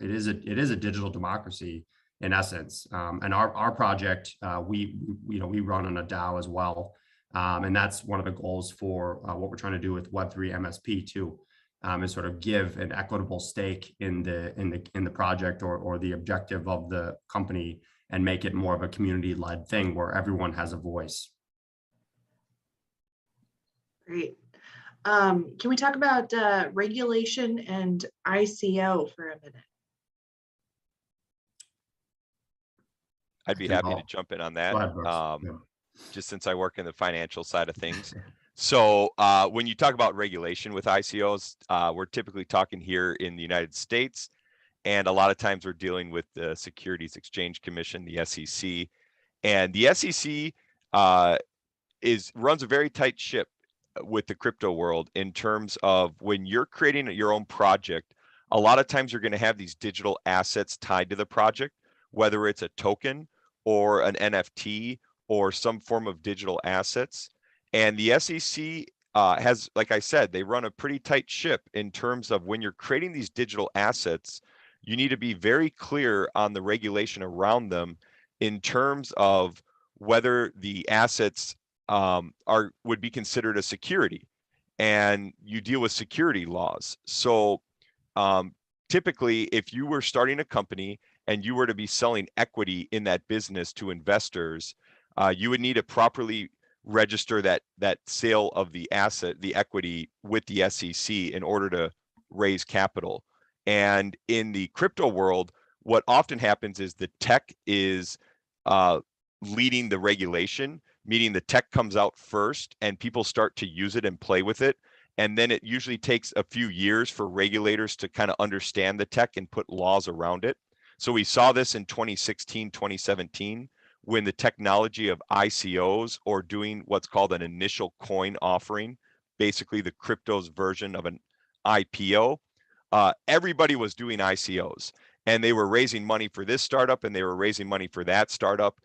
is a digital democracy in essence. And our project, we run on a DAO as well. And that's one of the goals for what we're trying to do with Web3 MSP too, is sort of give an equitable stake in the project or the objective of the company and make it more of a community-led thing where everyone has a voice. Great. Can we talk about regulation and ICO for a minute? I'd be happy to jump in on that. Go ahead, Brooks. Yeah. Just since I work in the financial side of things. So when you talk about regulation with ICOs, we're typically talking here in the United States. And a lot of times we're dealing with the Securities Exchange Commission, the SEC. And the SEC runs a very tight ship with the crypto world in terms of when you're creating your own project, a lot of times you're going to have these digital assets tied to the project, whether it's a token or an NFT or some form of digital assets. And the SEC has, like I said, they run a pretty tight ship in terms of when you're creating these digital assets, you need to be very clear on the regulation around them in terms of whether the assets would be considered a security, and you deal with security laws. So typically, if you were starting a company and you were to be selling equity in that business to investors, you would need to properly register that sale of the asset, the equity, with the SEC in order to raise capital. And in the crypto world, what often happens is the tech is leading the regulation, meaning the tech comes out first and people start to use it and play with it. And then it usually takes a few years for regulators to kind of understand the tech and put laws around it. So we saw this in 2016, 2017, when the technology of ICOs, or doing what's called an initial coin offering, basically the crypto's version of an IPO, everybody was doing ICOs, and they were raising money for this startup and they were raising money for that startup.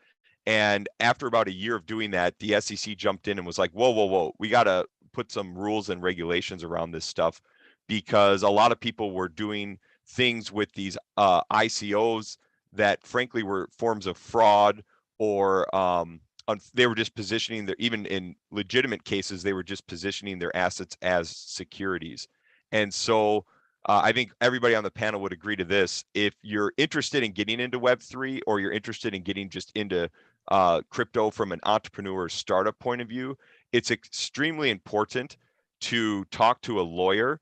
And after about a year of doing that, the SEC jumped in and was like, whoa, we got to put some rules and regulations around this stuff, because a lot of people were doing things with these ICOs that frankly were forms of fraud, or they were just positioning even in legitimate cases, they were just positioning their assets as securities. And so I think everybody on the panel would agree to this. If you're interested in getting into Web3, or you're interested in getting just into crypto from an entrepreneur startup point of view, it's extremely important to talk to a lawyer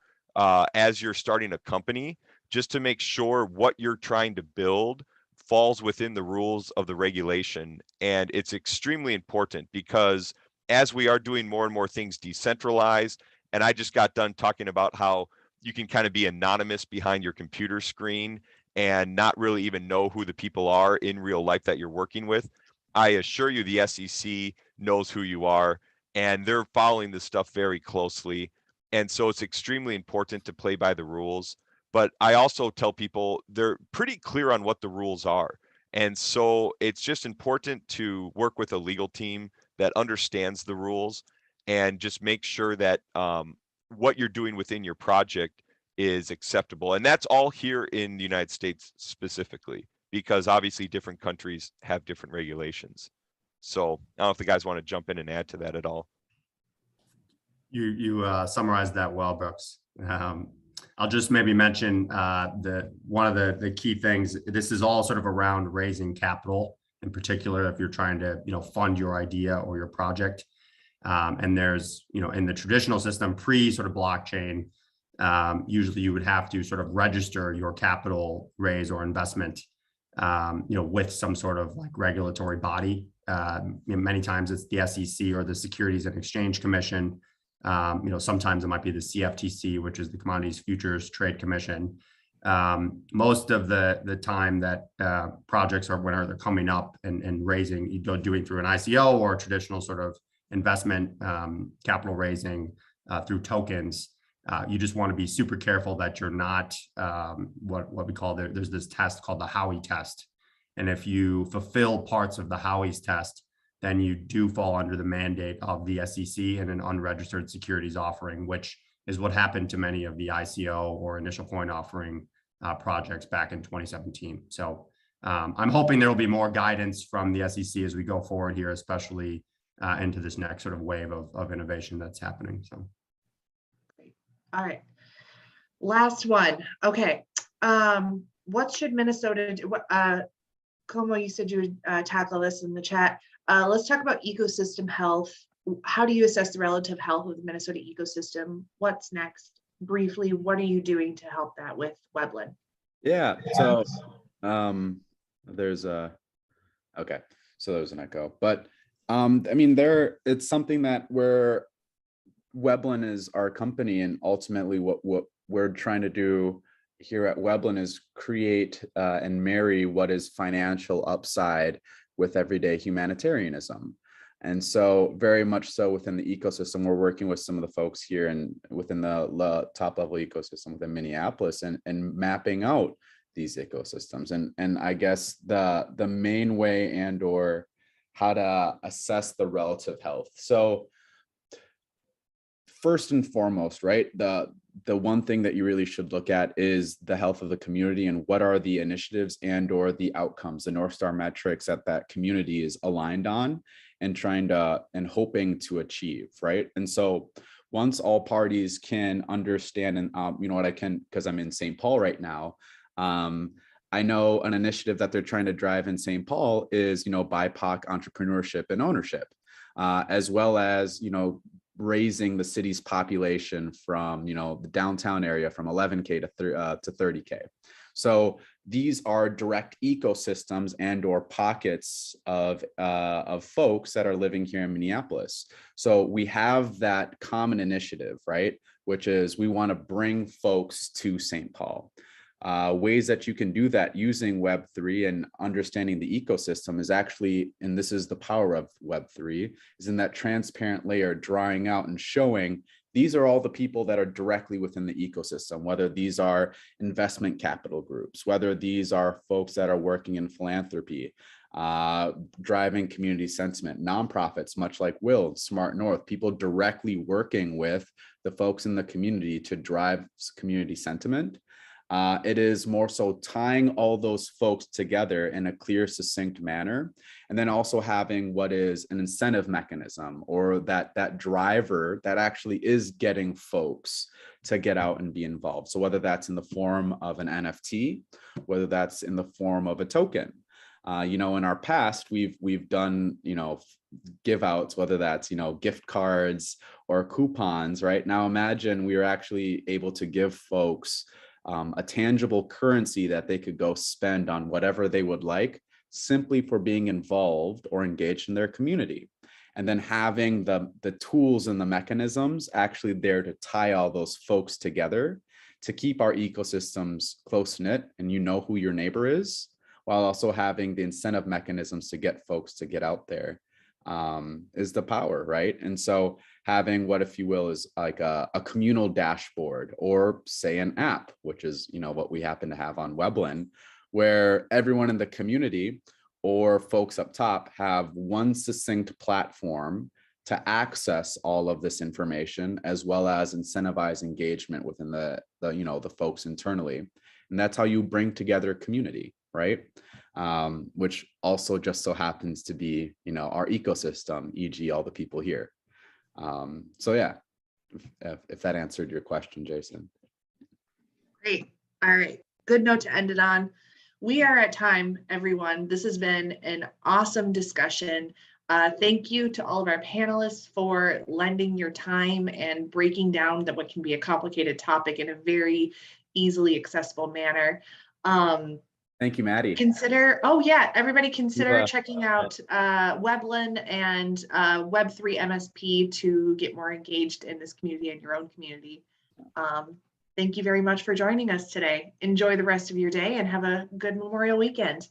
as you're starting a company, just to make sure what you're trying to build falls within the rules of the regulation. And it's extremely important because as we are doing more and more things decentralized, and I just got done talking about how you can kind of be anonymous behind your computer screen and not really even know who the people are in real life that you're working with. I assure you the SEC knows who you are, and they're following this stuff very closely. And so it's extremely important to play by the rules. But I also tell people they're pretty clear on what the rules are. And so it's just important to work with a legal team that understands the rules and just make sure that what you're doing within your project is acceptable. And that's all here in the United States specifically, because obviously different countries have different regulations. So I don't know if the guys want to jump in and add to that at all. You summarized that well, Brooks. I'll just maybe mention one of the key things. This is all sort of around raising capital, in particular, if you're trying to fund your idea or your project. And there's in the traditional system, pre sort of blockchain, usually you would have to sort of register your capital raise or investment, with some sort of like regulatory body. Many times it's the SEC or the Securities and Exchange Commission. Sometimes it might be the CFTC, which is the Commodities Futures Trade Commission. Most of the time that projects are, whenever they're coming up and raising, you do it through an ICO or a traditional sort of investment capital raising through tokens. You just want to be super careful that you're not what we call there's this test called the Howey test. And if you fulfill parts of the Howey's test, then you do fall under the mandate of the SEC and an unregistered securities offering, which is what happened to many of the ICO or initial coin offering projects back in 2017. So I'm hoping there will be more guidance from the SEC as we go forward here, especially into this next sort of wave of innovation that's happening. So. All right. Last one. Okay. What should Minnesota do? Como, you said you would tackle this in the chat. Let's talk about ecosystem health. How do you assess the relative health of the Minnesota ecosystem? What's next? Briefly, what are you doing to help that with Weblen? Yeah. So there's an echo, but I mean, it's something that Weblen is our company, and ultimately what we're trying to do here at Weblen is create and marry what is financial upside with everyday humanitarianism. And so very much so within the ecosystem, we're working with some of the folks here and within the top level ecosystem within Minneapolis and mapping out these ecosystems. And I guess the main way and or how to assess the relative health. So first and foremost, right, the one thing that you really should look at is the health of the community and what are the initiatives and or the outcomes, the North Star metrics that community is aligned on and trying to and hoping to achieve, right? And so once all parties can understand, and you know what, I can, because I'm in St. Paul right now, I know an initiative that they're trying to drive in St. Paul is, you know, BIPOC entrepreneurship and ownership, as well as, you know, raising the city's population from, you know, the downtown area from 11K to 30K. So these are direct ecosystems and or pockets of folks that are living here in Minneapolis. So we have that common initiative, right? Which is we want to bring folks to St. Paul. Ways that you can do that using Web3 and understanding the ecosystem is actually, and this is the power of Web3, is in that transparent layer, drawing out and showing these are all the people that are directly within the ecosystem, whether these are investment capital groups, whether these are folks that are working in philanthropy, driving community sentiment, nonprofits, much like Will, Smart North, people directly working with the folks in the community to drive community sentiment. It is more so tying all those folks together in a clear, succinct manner, and then also having what is an incentive mechanism or that driver that actually is getting folks to get out and be involved. So whether that's in the form of an NFT, whether that's in the form of a token. You know, in our past, we've done, you know, give outs, whether that's, you know, gift cards or coupons, right? Now imagine we are actually able to give folks a tangible currency that they could go spend on whatever they would like, simply for being involved or engaged in their community. And then having the tools and the mechanisms actually there to tie all those folks together to keep our ecosystems close-knit and you know who your neighbor is, while also having the incentive mechanisms to get folks to get out there is the power, right? And so having what, if you will, is like a communal dashboard or say an app, which is, you know, what we happen to have on Weblen, where everyone in the community or folks up top have one succinct platform to access all of this information, as well as incentivize engagement within the you know, the folks internally. And that's how you bring together community, right? Which also just so happens to be, you know, our ecosystem, e.g. all the people here. So yeah, if that answered your question, Jason. Great. All right. Good note to end it on. We are at time, everyone. This has been an awesome discussion. Thank you to all of our panelists for lending your time and breaking down what can be a complicated topic in a very easily accessible manner. Thank you, Maddie. Everybody consider checking out Weblen and Web3 MSP to get more engaged in this community and your own community. Thank you very much for joining us today. Enjoy the rest of your day and have a good Memorial weekend.